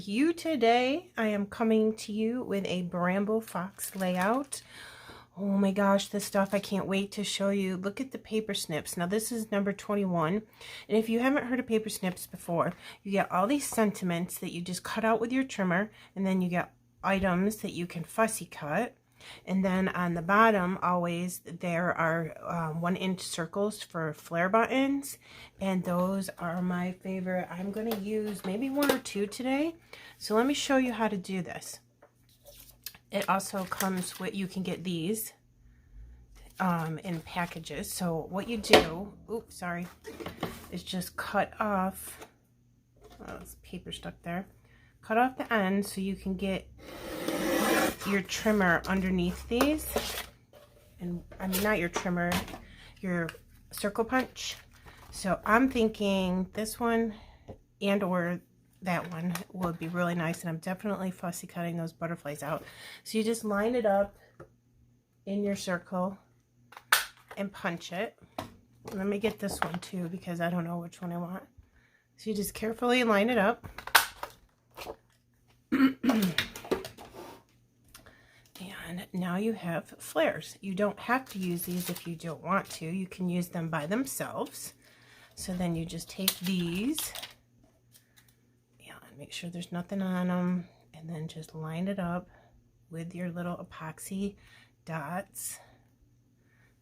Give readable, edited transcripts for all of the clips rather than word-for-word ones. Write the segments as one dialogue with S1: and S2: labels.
S1: you today. I am coming to you with a Bramble Fox layout. Oh my gosh, this stuff I can't wait to show you. Look at the paper snips. Now this is number 21. And if you haven't heard of paper snips before, you get all these sentiments that you just cut out with your trimmer, and then you get items that you can fussy cut. And then on the bottom, always, there are 1-inch circles for flare buttons. And those are my favorite. I'm going to use maybe 1 or 2 today. So let me show you how to do this. It also comes with, you can get these in packages. So what you do, oops, sorry, is just cut off, oh, there's paper stuck there. Cut off the end so you can get your trimmer underneath these, and I mean not your trimmer, your circle punch. So I'm thinking this one and or that one would be really nice, and I'm definitely fussy cutting those butterflies out. So you just line it up in your circle and punch it. Let me get this one too because I don't know which one I want. So you just carefully line it up. And now you have flares. You don't have to use these if you don't want to. You can use them by themselves. So then you just take these and make sure there's nothing on them, and then just line it up with your little epoxy dots,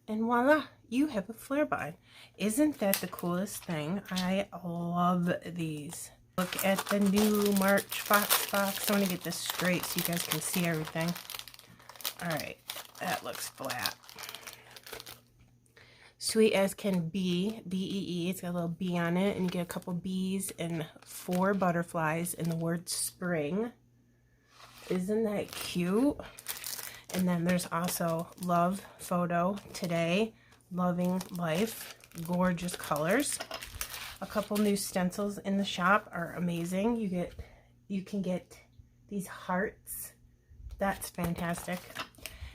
S1: and voila, you have a flare button. Isn't that the coolest thing? I love these. Look at the new March Fox box. I want to get this straight so you guys can see everything. Alright, that looks flat. Sweet as can be, B-E-E. It's got a little bee on it, and you get a couple bees and 4 butterflies and the word spring. Isn't that cute? And then there's also love photo today, loving life, gorgeous colors. A couple new stencils in the shop are amazing. You can get these hearts. That's fantastic.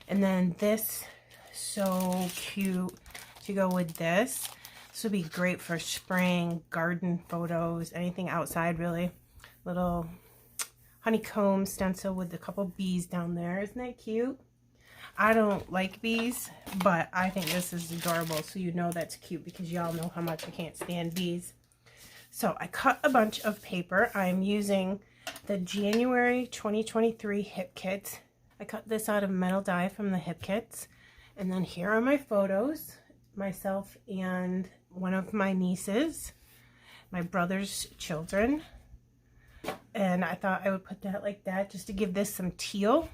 S1: And then this, so cute to go with this. This would be great for spring, garden photos, anything outside really. Little honeycomb stencil with a couple bees down there. Isn't that cute? I don't like bees, but I think this is adorable. So you know that's cute because y'all know how much I can't stand bees. So I cut a bunch of paper. I'm using the January 2023 hip kits. I cut this out of metal die from the hip kits. And then here are my photos, myself and one of my nieces, my brother's children. And I thought I would put that like that just to give this some teal.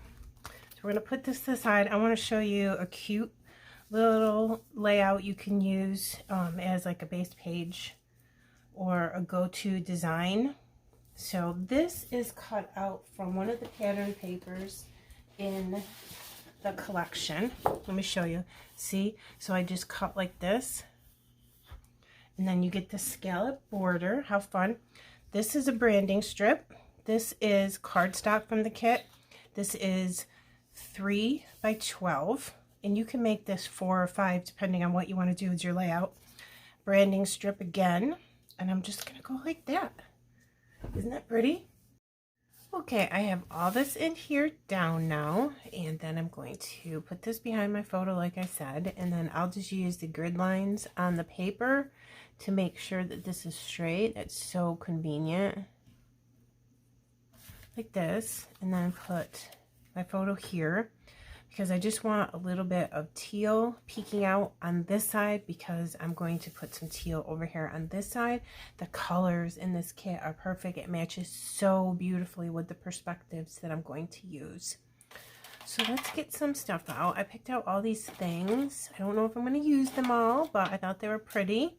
S1: So we're going to put this aside. I want to show you a cute little layout you can use as like a base page or a go-to design. So this is cut out from one of the pattern papers in the collection. Let me show you. See, so I just cut like this, and then you get the scallop border. How fun. This is a branding strip. This is cardstock from the kit. This is 3 by 12, and you can make this 4 or 5 depending on what you want to do with your layout. Branding strip again, and I'm just gonna go like that. Isn't that pretty? Okay, I have all this in here down now, and then I'm going to put this behind my photo like I said, and then I'll just use the grid lines on the paper to make sure that this is straight. It's so convenient. Like this, and then put my photo here because I just want a little bit of teal peeking out on this side because I'm going to put some teal over here on this side. The colors in this kit are perfect. It matches so beautifully with the perspectives that I'm going to use. So let's get some stuff out. I picked out all these things. I don't know if I'm going to use them all, but I thought they were pretty.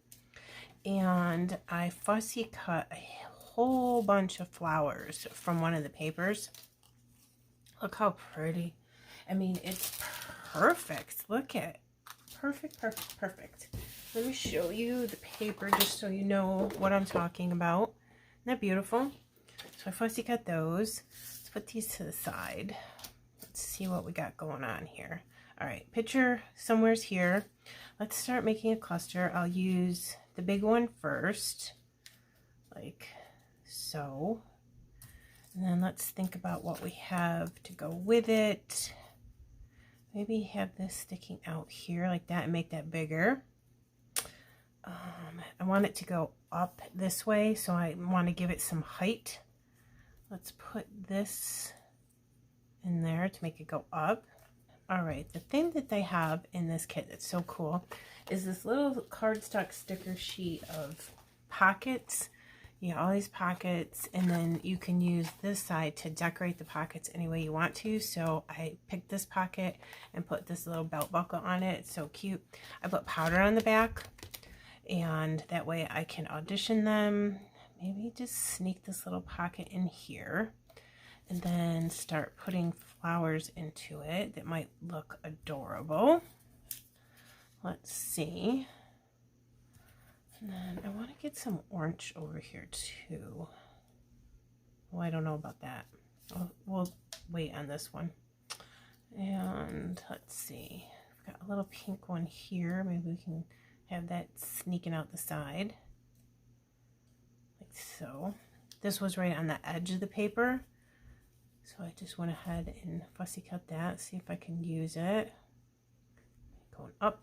S1: And I fussy cut a whole bunch of flowers from one of the papers. Look how pretty. I mean, it's perfect. Look at it. Perfect, perfect, perfect. Let me show you the paper just so you know what I'm talking about. Isn't that beautiful? So I fussy cut those. Let's put these to the side. Let's see what we got going on here. All right, picture somewhere's here. Let's start making a cluster. I'll use the big one first, like so. And then let's think about what we have to go with it. Maybe have this sticking out here like that and make that bigger. I want it to go up this way, so I want to give it some height. Let's put this in there to make it go up. All right, the thing that they have in this kit that's so cool is this little cardstock sticker sheet of pockets. You have all these pockets, and then you can use this side to decorate the pockets any way you want to. So I picked this pocket and put this little belt buckle on it. It's so cute. I put powder on the back, and that way I can audition them. Maybe just sneak this little pocket in here and then start putting flowers into it that might look adorable. Let's see. And then I want to get some orange over here too. Well, I don't know about that. We'll wait on this one. And let's see. I've got a little pink one here. Maybe we can have that sneaking out the side. Like so. This was right on the edge of the paper. So I just went ahead and fussy cut that. See if I can use it. Going up.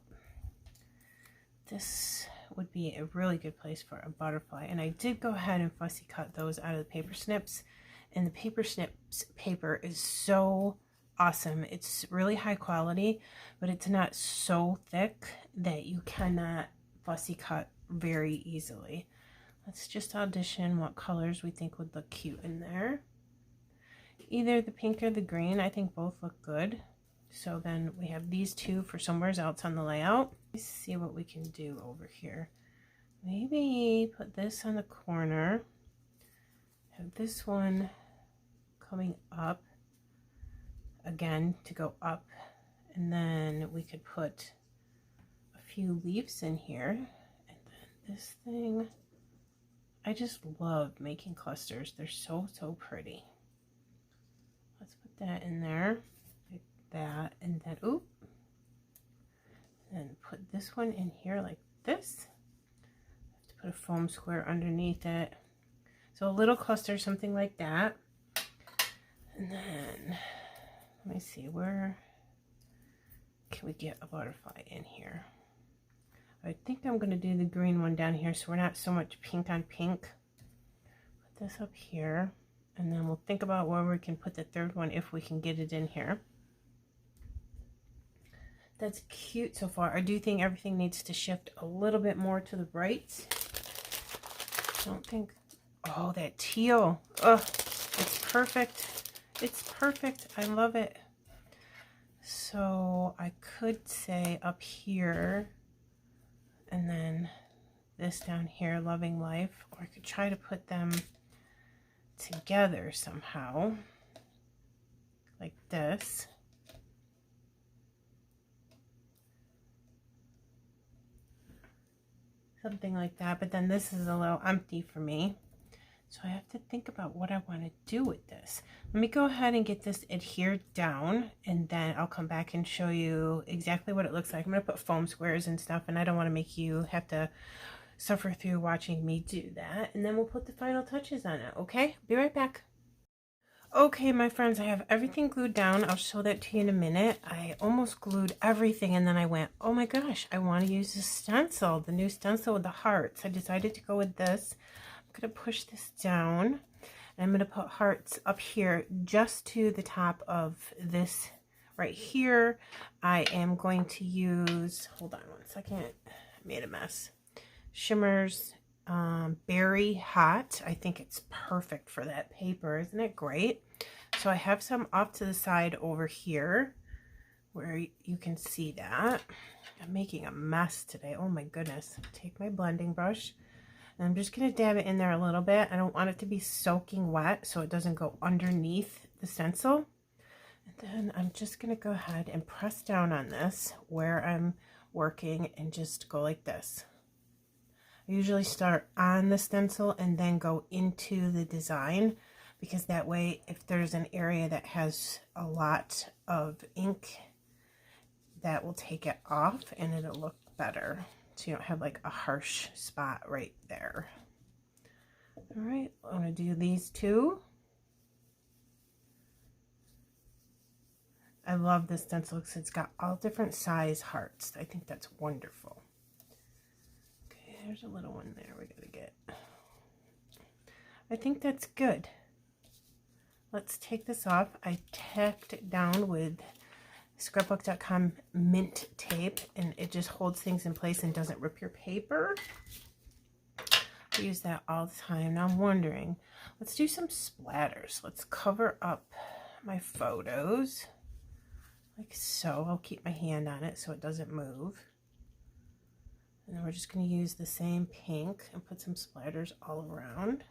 S1: This would be a really good place for a butterfly, and I did go ahead and fussy cut those out of the paper snips, and the paper snips paper is so awesome. It's really high quality, but it's not so thick that you cannot fussy cut very easily. Let's just audition what colors we think would look cute in there. Either the pink or the green. I think both look good. So then we have these two for somewhere else on the layout. Let's see what we can do over here. Maybe put this on the corner. Have this one coming up again to go up. And then we could put a few leaves in here. And then this thing. I just love making clusters. They're so, so pretty. Let's put that in there. That, and then oop, and put this one in here like this. I have to put a foam square underneath it, so a little cluster, something like that. And then let me see, where can we get a butterfly in here? I think I'm going to do the green one down here so we're not so much pink on pink. Put this up here, and then we'll think about where we can put the third one if we can get it in here. That's cute so far. I do think everything needs to shift a little bit more to the right. I don't think... Oh, that teal. Oh, it's perfect. It's perfect. I love it. So I could say up here, and then this down here, loving life. Or I could try to put them together somehow. Like this. Something like that, but then this is a little empty for me. So I have to think about what I want to do with this. Let me go ahead and get this adhered down, and then I'll come back and show you exactly what it looks like. I'm going to put foam squares and stuff, and I don't want to make you have to suffer through watching me do that. And then we'll put the final touches on it, okay? Be right back. Okay, my friends, I have everything glued down. I'll show that to you in a minute. I almost glued everything, and then I went, oh my gosh, I want to use the stencil, the new stencil with the hearts. I decided to go with this. I'm going to push this down, and I'm going to put hearts up here just to the top of this right here. I am going to use, hold on one second, I made a mess. Shimmers Berry Hot. I think it's perfect for that paper. Isn't it great? So I have some off to the side over here where you can see that. I'm making a mess today. Oh my goodness. Take my blending brush, and I'm just going to dab it in there a little bit. I don't want it to be soaking wet so it doesn't go underneath the stencil. And then I'm just going to go ahead and press down on this where I'm working and just go like this. I usually start on the stencil and then go into the design, because that way if there's an area that has a lot of ink, that will take it off and it'll look better. So you don't have like a harsh spot right there. All right, I'm going to do these two. I love this stencil because it's got all different size hearts. I think that's wonderful. Okay, there's a little one there we gotta get. I think that's good. Let's take this off. I tacked it down with Scrapbook.com mint tape, and it just holds things in place and doesn't rip your paper. I use that all the time. Now I'm wondering, let's do some splatters. Let's cover up my photos like so. I'll keep my hand on it so it doesn't move. And then we're just going to use the same pink and put some splatters all around.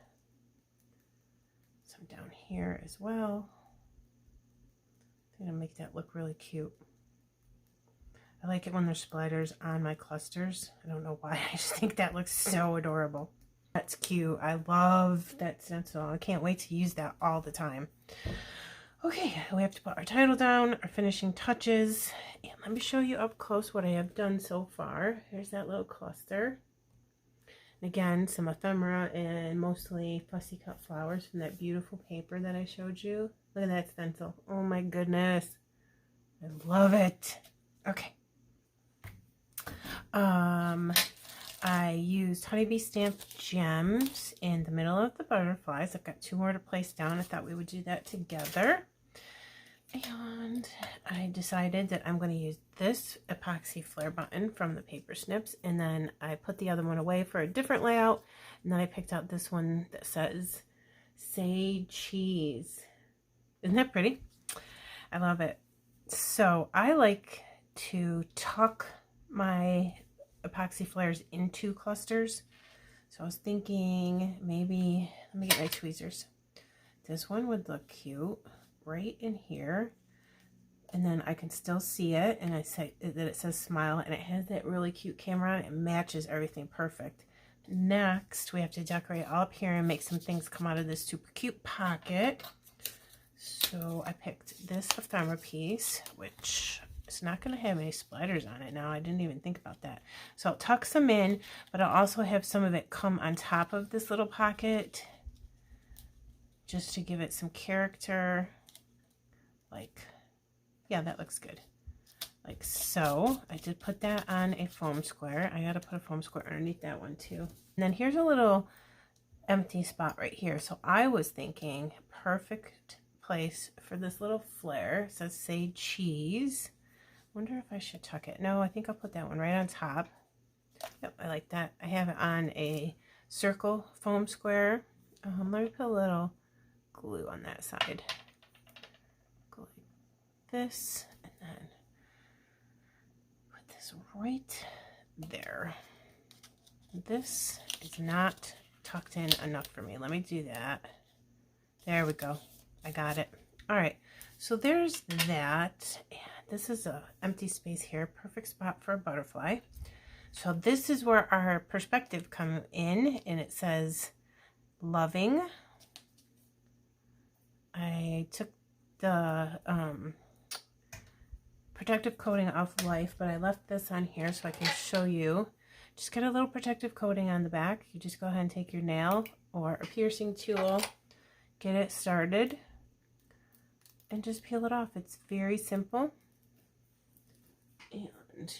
S1: Some down here as well. I'm going to make that look really cute. I like it when there's splatters on my clusters. I don't know why. I just think that looks so adorable. That's cute. I love that stencil. I can't wait to use that all the time. Okay, we have to put our title down, our finishing touches, and let me show you up close what I have done so far. Here's that little cluster. And again, some ephemera and mostly fussy cut flowers from that beautiful paper that I showed you. Look at that stencil. Oh my goodness. I love it. Okay. I used honeybee stamped gems in the middle of the butterflies. I've got 2 more to place down. I thought we would do that together. And I decided that I'm going to use this epoxy flare button from the paper snips, and then I put the other one away for a different layout, and then I picked out this one that says Say Cheese. Isn't that pretty? I love it. So I like to tuck my epoxy flares into clusters. So I was thinking maybe, let me get my tweezers. This one would look cute right in here, and then I can still see it, and I say that it says smile, and it has that really cute camera on it. It matches everything perfect. Next, we have to decorate all up here and make some things come out of this super cute pocket. So I picked this ephemera piece, which it's not going to have any splatters on it now. I didn't even think about that. So I'll tuck some in, but I'll also have some of it come on top of this little pocket just to give it some character. Like, yeah, that looks good. Like so. I did put that on a foam square. I got to put a foam square underneath that one too. And then here's a little empty spot right here. So I was thinking perfect place for this little flare. It says Say Cheese. Wonder if I should tuck it. No, I think I'll put that one right on top. Yep, I like that. I have it on a circle foam square. Let me put a little glue on that side. Glue this, and then put this right there. This is not tucked in enough for me. Let me do that. There we go. I got it. All right, so there's that. This is an empty space here, perfect spot for a butterfly. So this is where our perspective come in, and it says loving. I took the protective coating off Life, but I left this on here so I can show you. Just get a little protective coating on the back. You just go ahead and take your nail or a piercing tool, get it started, and just peel it off. It's very simple. And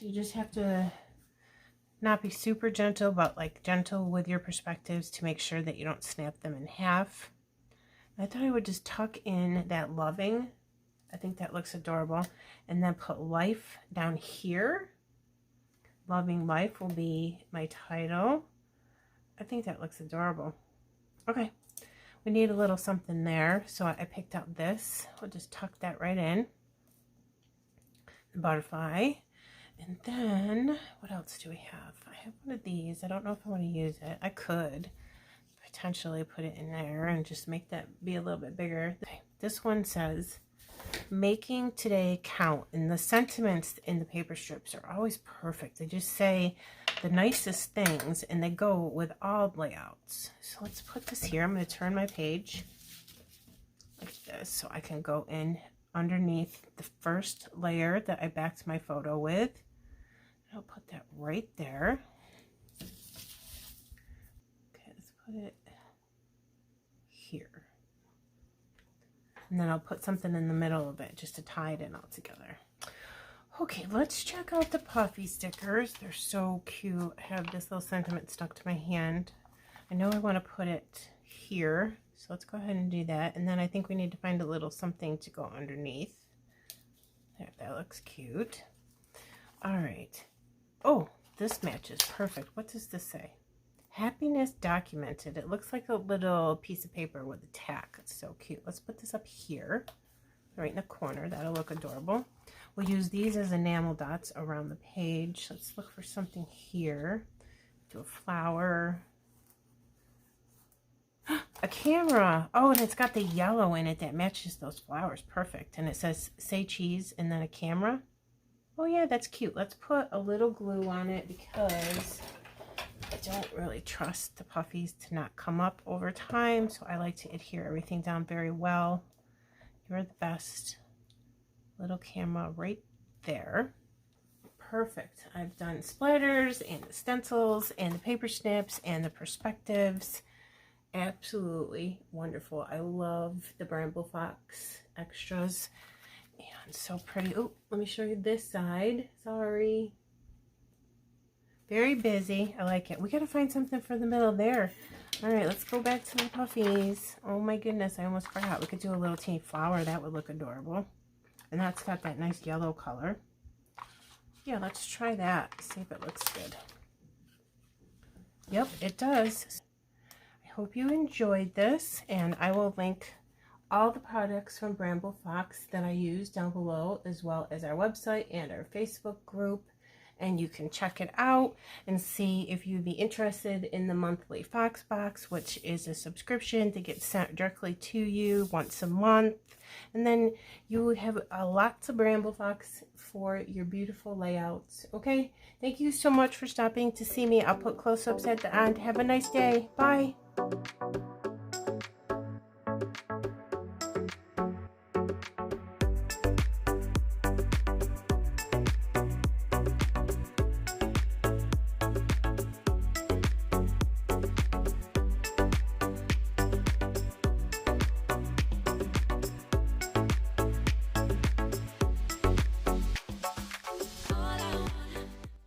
S1: you just have to not be super gentle, but like gentle with your perspectives to make sure that you don't snap them in half. I thought I would just tuck in that loving. I think that looks adorable. And then put Life down here. Loving Life will be my title. I think that looks adorable. Okay, we need a little something there, so I picked out this. We'll just tuck that right in. The butterfly. And then, what else do we have? I have one of these. I don't know if I want to use it. I could potentially put it in there and just make that be a little bit bigger. Okay, this one says, making today count. And the sentiments in the paper strips are always perfect. They just say the nicest things, and they go with all layouts. So let's put this here. I'm going to turn my page like this so I can go in underneath the first layer that I backed my photo with. I'll put that right there. Okay, let's put it here. And then I'll put something in the middle of it just to tie it in all together. Okay, let's check out the puffy stickers. They're so cute. I have this little sentiment stuck to my hand. I know I want to put it here, so let's go ahead and do that. And then I think we need to find a little something to go underneath. There, that looks cute. All right. Oh, this matches perfect. What does this say? Happiness documented. It looks like a little piece of paper with a tack. It's so cute. Let's put this up here, right in the corner. That'll look adorable. We'll use these as enamel dots around the page. Let's look for something here. Do a flower. A camera. Oh, and it's got the yellow in it that matches those flowers. Perfect. And it says, say cheese, and then a camera. Oh yeah, that's cute. Let's put a little glue on it because I don't really trust the puffies to not come up over time. So I like to adhere everything down very well. You're the best. Little camera right there. Perfect. I've done splatters and the stencils and the paper snips and the perspectives. Absolutely wonderful. I love the Bramble Fox extras. And so pretty. Oh, let me show you this side. Sorry. Very busy. I like it. We got to find something for the middle there. All right, let's go back to the puffies. Oh my goodness, I almost forgot. We could do a little teeny flower. That would look adorable. And that's got that nice yellow color. Yeah, let's try that. See if it looks good. Yep, it does. I hope you enjoyed this, and I will link all the products from Bramble Fox that I use down below, as well as our website and our Facebook group. And you can check it out and see if you'd be interested in the monthly Fox Box, which is a subscription to get sent directly to you once a month. And then you would have lots of Bramble Fox for your beautiful layouts. Okay, thank you so much for stopping to see me. I'll put close-ups at the end. Have a nice day. Bye.